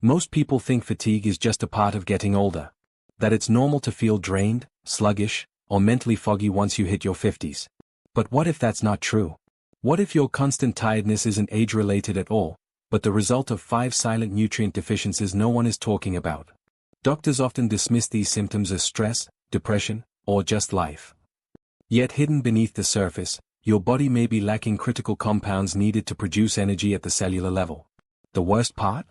Most people think fatigue is just a part of getting older. That it's normal to feel drained, sluggish, or mentally foggy once you hit your 50s. But what if that's not true? What if your constant tiredness isn't age-related at all, but the result of 5 silent nutrient deficiencies no one is talking about? Doctors often dismiss these symptoms as stress, depression, or just life. Yet hidden beneath the surface, your body may be lacking critical compounds needed to produce energy at the cellular level. The worst part?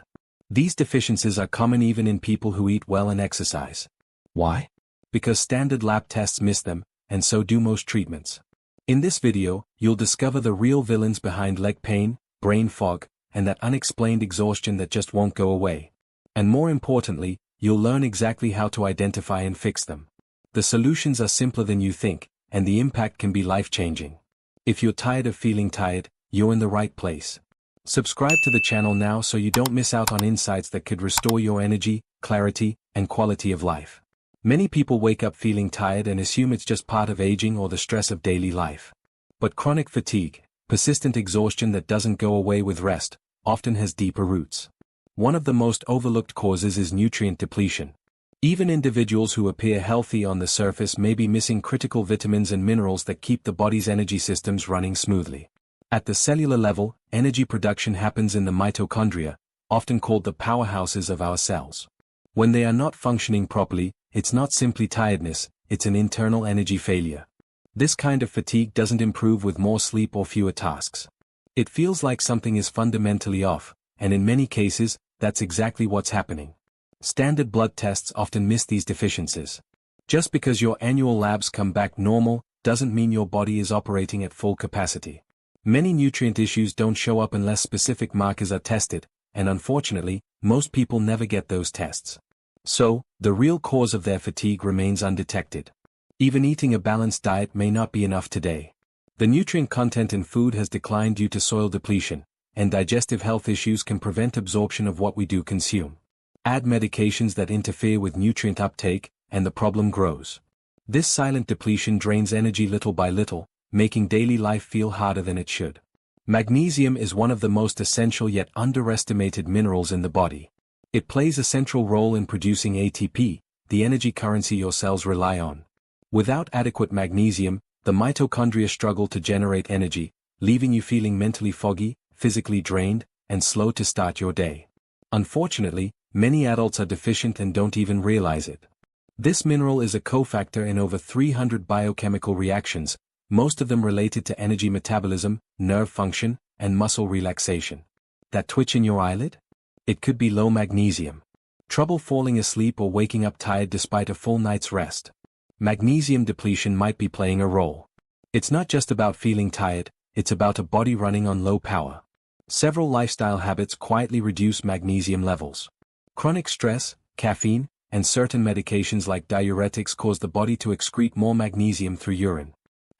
These deficiencies are common even in people who eat well and exercise. Why? Because standard lab tests miss them, and so do most treatments. In this video, you'll discover the real villains behind leg pain, brain fog, and that unexplained exhaustion that just won't go away. And more importantly, you'll learn exactly how to identify and fix them. The solutions are simpler than you think, and the impact can be life-changing. If you're tired of feeling tired, you're in the right place. Subscribe to the channel now so you don't miss out on insights that could restore your energy, clarity, and quality of life. Many people wake up feeling tired and assume it's just part of aging or the stress of daily life. But chronic fatigue, persistent exhaustion that doesn't go away with rest, often has deeper roots. One of the most overlooked causes is nutrient depletion. Even individuals who appear healthy on the surface may be missing critical vitamins and minerals that keep the body's energy systems running smoothly. At the cellular level, energy production happens in the mitochondria, often called the powerhouses of our cells. When they are not functioning properly, it's not simply tiredness, it's an internal energy failure. This kind of fatigue doesn't improve with more sleep or fewer tasks. It feels like something is fundamentally off, and in many cases, that's exactly what's happening. Standard blood tests often miss these deficiencies. Just because your annual labs come back normal, doesn't mean your body is operating at full capacity. Many nutrient issues don't show up unless specific markers are tested, and unfortunately, most people never get those tests. So, the real cause of their fatigue remains undetected. Even eating a balanced diet may not be enough today. The nutrient content in food has declined due to soil depletion, and digestive health issues can prevent absorption of what we do consume. Add medications that interfere with nutrient uptake, and the problem grows. This silent depletion drains energy little by little, making daily life feel harder than it should. Magnesium is one of the most essential yet underestimated minerals in the body. It plays a central role in producing ATP, the energy currency your cells rely on. Without adequate magnesium, the mitochondria struggle to generate energy, leaving you feeling mentally foggy, physically drained, and slow to start your day. Unfortunately, many adults are deficient and don't even realize it. This mineral is a cofactor in over 300 biochemical reactions, most of them related to energy metabolism, nerve function, and muscle relaxation. That twitch in your eyelid? It could be low magnesium. Trouble falling asleep or waking up tired despite a full night's rest. Magnesium depletion might be playing a role. It's not just about feeling tired, it's about a body running on low power. Several lifestyle habits quietly reduce magnesium levels. Chronic stress, caffeine, and certain medications like diuretics cause the body to excrete more magnesium through urine.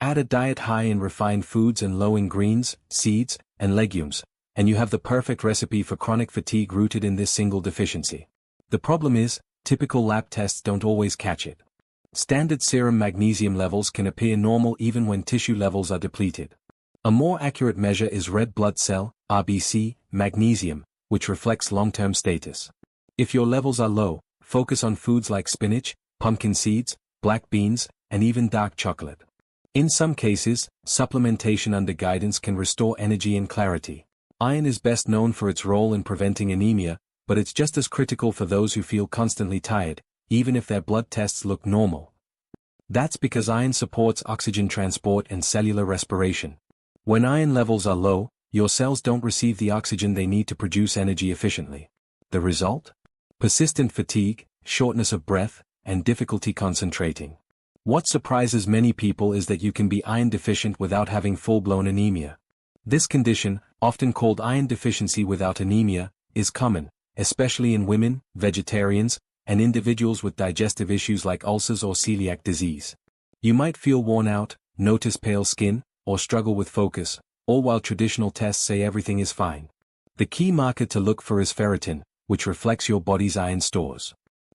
Add a diet high in refined foods and low in greens, seeds, and legumes, and you have the perfect recipe for chronic fatigue rooted in this single deficiency. The problem is, typical lab tests don't always catch it. Standard serum magnesium levels can appear normal even when tissue levels are depleted. A more accurate measure is red blood cell, RBC, magnesium, which reflects long-term status. If your levels are low, focus on foods like spinach, pumpkin seeds, black beans, and even dark chocolate. In some cases, supplementation under guidance can restore energy and clarity. Iron is best known for its role in preventing anemia, but it's just as critical for those who feel constantly tired, even if their blood tests look normal. That's because iron supports oxygen transport and cellular respiration. When iron levels are low, your cells don't receive the oxygen they need to produce energy efficiently. The result? Persistent fatigue, shortness of breath, and difficulty concentrating. What surprises many people is that you can be iron deficient without having full-blown anemia. This condition, often called iron deficiency without anemia, is common, especially in women, vegetarians, and individuals with digestive issues like ulcers or celiac disease. You might feel worn out, notice pale skin, or struggle with focus, all while traditional tests say everything is fine. The key marker to look for is ferritin, which reflects your body's iron stores.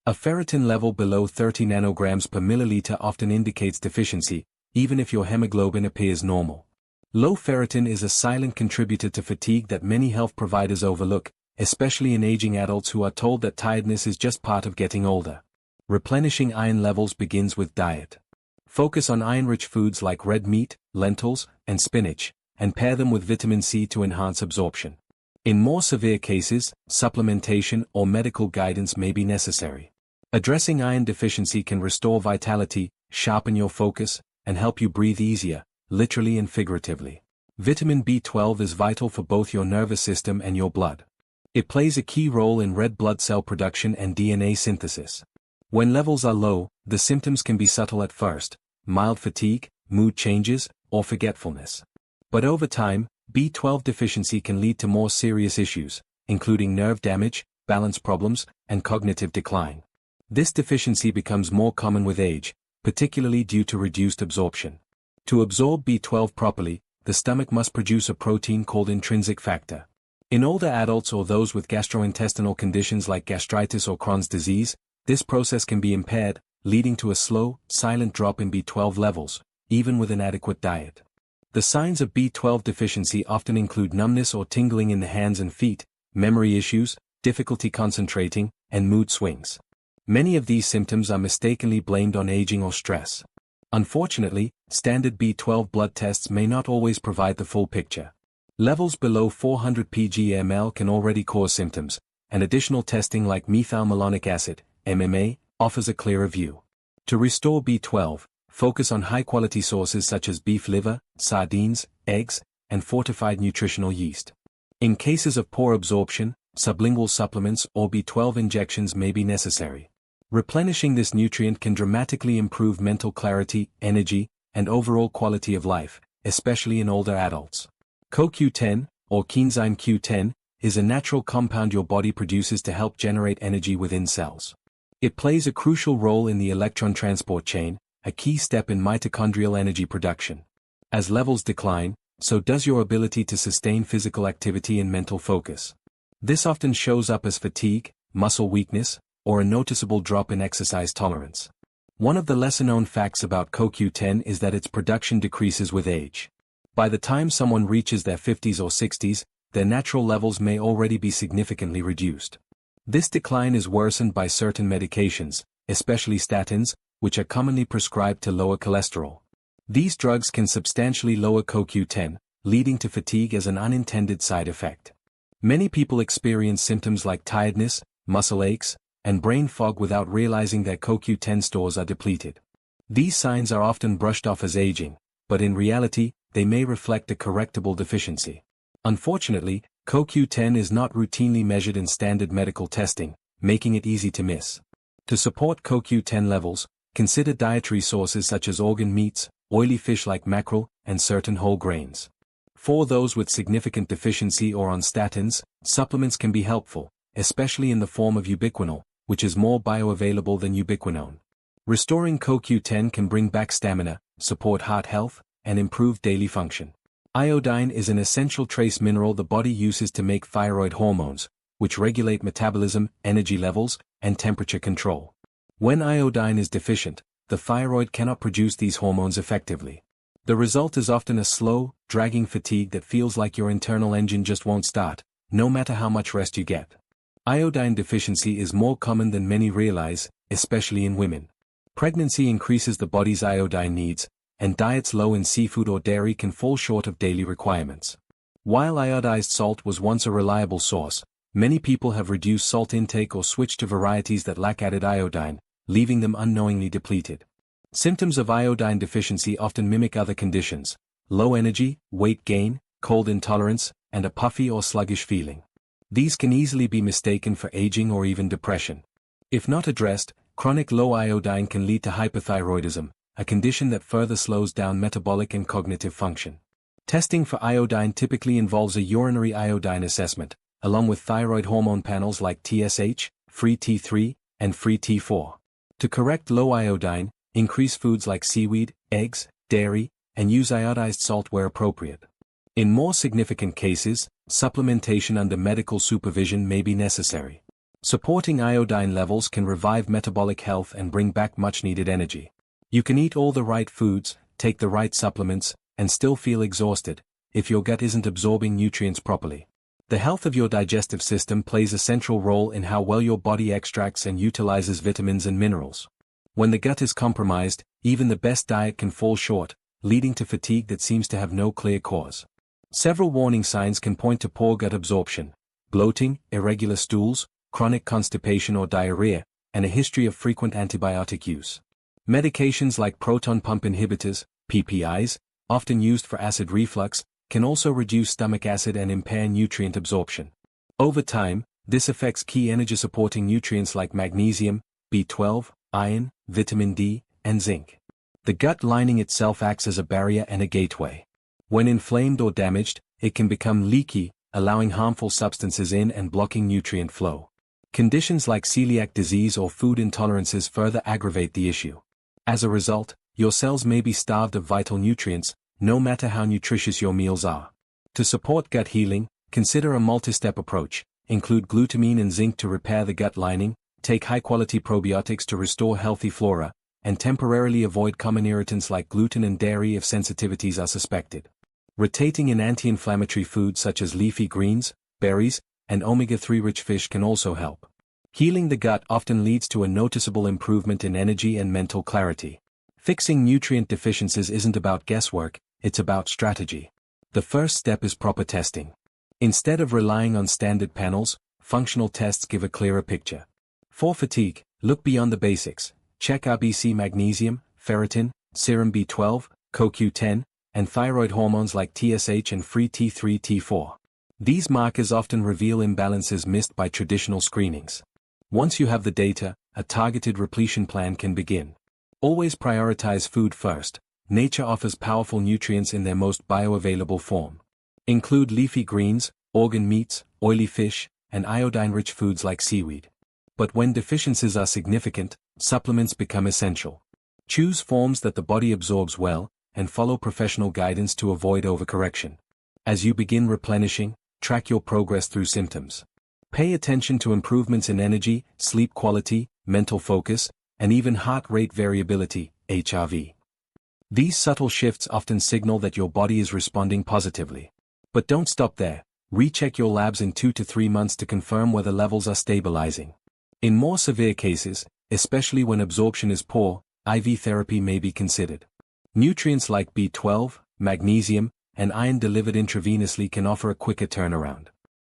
A ferritin level below 30 nanograms per milliliter often indicates deficiency, even if your hemoglobin appears normal. Low ferritin is a silent contributor to fatigue that many health providers overlook, especially in aging adults who are told that tiredness is just part of getting older. Replenishing iron levels begins with diet. Focus on iron-rich foods like red meat, lentils, and spinach, and pair them with vitamin C to enhance absorption. In more severe cases, supplementation or medical guidance may be necessary. Addressing iron deficiency can restore vitality, sharpen your focus, and help you breathe easier, literally and figuratively. Vitamin B12 is vital for both your nervous system and your blood. It plays a key role in red blood cell production and DNA synthesis. When levels are low, the symptoms can be subtle at first: mild fatigue, mood changes, or forgetfulness. But over time, B12 deficiency can lead to more serious issues, including nerve damage, balance problems, and cognitive decline. This deficiency becomes more common with age, particularly due to reduced absorption. To absorb B12 properly, the stomach must produce a protein called intrinsic factor. In older adults or those with gastrointestinal conditions like gastritis or Crohn's disease, this process can be impaired, leading to a slow, silent drop in B12 levels, even with an adequate diet. The signs of B12 deficiency often include numbness or tingling in the hands and feet, memory issues, difficulty concentrating, and mood swings. Many of these symptoms are mistakenly blamed on aging or stress. Unfortunately, standard B12 blood tests may not always provide the full picture. Levels below 400 pg/ml can already cause symptoms, and additional testing like methylmalonic acid, MMA, offers a clearer view. To restore B12, focus on high-quality sources such as beef liver, sardines, eggs, and fortified nutritional yeast. In cases of poor absorption, sublingual supplements or B12 injections may be necessary. Replenishing this nutrient can dramatically improve mental clarity, energy, and overall quality of life, especially in older adults. CoQ10, or coenzyme Q10, is a natural compound your body produces to help generate energy within cells. It plays a crucial role in the electron transport chain, a key step in mitochondrial energy production. As levels decline, so does your ability to sustain physical activity and mental focus. This often shows up as fatigue, muscle weakness, or a noticeable drop in exercise tolerance. One of the lesser-known facts about CoQ10 is that its production decreases with age. By the time someone reaches their 50s or 60s, their natural levels may already be significantly reduced. This decline is worsened by certain medications, especially statins, which are commonly prescribed to lower cholesterol. These drugs can substantially lower CoQ10, leading to fatigue as an unintended side effect. Many people experience symptoms like tiredness, muscle aches, and brain fog without realizing their CoQ10 stores are depleted. These signs are often brushed off as aging, but in reality, they may reflect a correctable deficiency. Unfortunately, CoQ10 is not routinely measured in standard medical testing, making it easy to miss. To support CoQ10 levels, consider dietary sources such as organ meats, oily fish like mackerel, and certain whole grains. For those with significant deficiency or on statins, supplements can be helpful, especially in the form of ubiquinol, which is more bioavailable than ubiquinone. Restoring CoQ10 can bring back stamina, support heart health, and improve daily function. Iodine is an essential trace mineral the body uses to make thyroid hormones, which regulate metabolism, energy levels, and temperature control. When iodine is deficient, the thyroid cannot produce these hormones effectively. The result is often a slow, dragging fatigue that feels like your internal engine just won't start, no matter how much rest you get. Iodine deficiency is more common than many realize, especially in women. Pregnancy increases the body's iodine needs, and diets low in seafood or dairy can fall short of daily requirements. While iodized salt was once a reliable source, many people have reduced salt intake or switched to varieties that lack added iodine, leaving them unknowingly depleted. Symptoms of iodine deficiency often mimic other conditions: low energy, weight gain, cold intolerance, and a puffy or sluggish feeling. These can easily be mistaken for aging or even depression. If not addressed, chronic low iodine can lead to hyperthyroidism, a condition that further slows down metabolic and cognitive function. Testing for iodine typically involves a urinary iodine assessment, along with thyroid hormone panels like TSH, free T3, and free T4. To correct low iodine, increase foods like seaweed, eggs, dairy, and use iodized salt where appropriate. In more significant cases, supplementation under medical supervision may be necessary. Supporting iodine levels can revive metabolic health and bring back much-needed energy. You can eat all the right foods, take the right supplements, and still feel exhausted, if your gut isn't absorbing nutrients properly. The health of your digestive system plays a central role in how well your body extracts and utilizes vitamins and minerals. When the gut is compromised, even the best diet can fall short, leading to fatigue that seems to have no clear cause. Several warning signs can point to poor gut absorption: bloating, irregular stools, chronic constipation or diarrhea, and a history of frequent antibiotic use. Medications like proton pump inhibitors, PPIs, often used for acid reflux, can also reduce stomach acid and impair nutrient absorption. Over time, this affects key energy-supporting nutrients like magnesium, B12, iron, vitamin D, and zinc. The gut lining itself acts as a barrier and a gateway. When inflamed or damaged, it can become leaky, allowing harmful substances in and blocking nutrient flow. Conditions like celiac disease or food intolerances further aggravate the issue. As a result, your cells may be starved of vital nutrients, no matter how nutritious your meals are. To support gut healing, consider a multi-step approach. Include glutamine and zinc to repair the gut lining, take high-quality probiotics to restore healthy flora, and temporarily avoid common irritants like gluten and dairy if sensitivities are suspected. Rotating in anti-inflammatory foods such as leafy greens, berries, and omega-3 rich fish can also help. Healing the gut often leads to a noticeable improvement in energy and mental clarity. Fixing nutrient deficiencies isn't about guesswork, it's about strategy. The first step is proper testing. Instead of relying on standard panels, functional tests give a clearer picture. For fatigue, look beyond the basics. Check RBC magnesium, ferritin, serum B12, CoQ10, and thyroid hormones like TSH and free T3, T4. These markers often reveal imbalances missed by traditional screenings. Once you have the data, a targeted repletion plan can begin. Always prioritize food first. Nature offers powerful nutrients in their most bioavailable form. Include leafy greens, organ meats, oily fish, and iodine-rich foods like seaweed. But when deficiencies are significant, supplements become essential. Choose forms that the body absorbs well, and follow professional guidance to avoid overcorrection. As you begin replenishing, track your progress through symptoms. Pay attention to improvements in energy, sleep quality, mental focus, and even heart rate variability, HRV. These subtle shifts often signal that your body is responding positively. But don't stop there. Recheck your labs in 2 to 3 months to confirm whether levels are stabilizing. In more severe cases, especially when absorption is poor, IV therapy may be considered. Nutrients like B12, magnesium, and iron delivered intravenously can offer a quicker turnaround.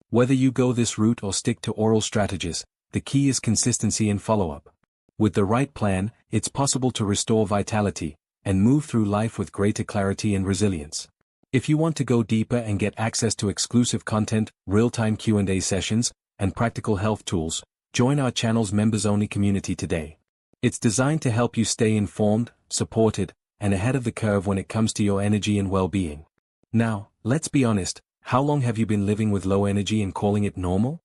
Whether you go this route or stick to oral strategies, the key is consistency and follow-up. With the right plan, it's possible to restore vitality and move through life with greater clarity and resilience. If you want to go deeper and get access to exclusive content, real-time Q&A sessions, and practical health tools, join our channel's members-only community today. It's designed to help you stay informed, supported, and ahead of the curve when it comes to your energy and well-being. Now, let's be honest, how long have you been living with low energy and calling it normal?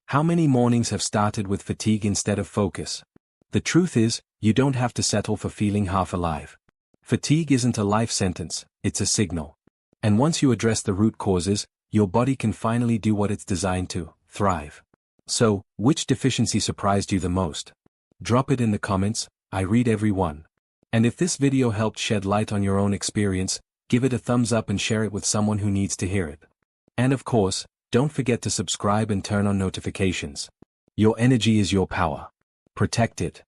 How many mornings have started with fatigue instead of focus? The truth is, you don't have to settle for feeling half alive. Fatigue isn't a life sentence, it's a signal. And once you address the root causes, your body can finally do what it's designed to: thrive. So, which deficiency surprised you the most? Drop it in the comments, I read every one. And if this video helped shed light on your own experience, give it a thumbs up and share it with someone who needs to hear it. And of course, don't forget to subscribe and turn on notifications. Your energy is your power. Protect it.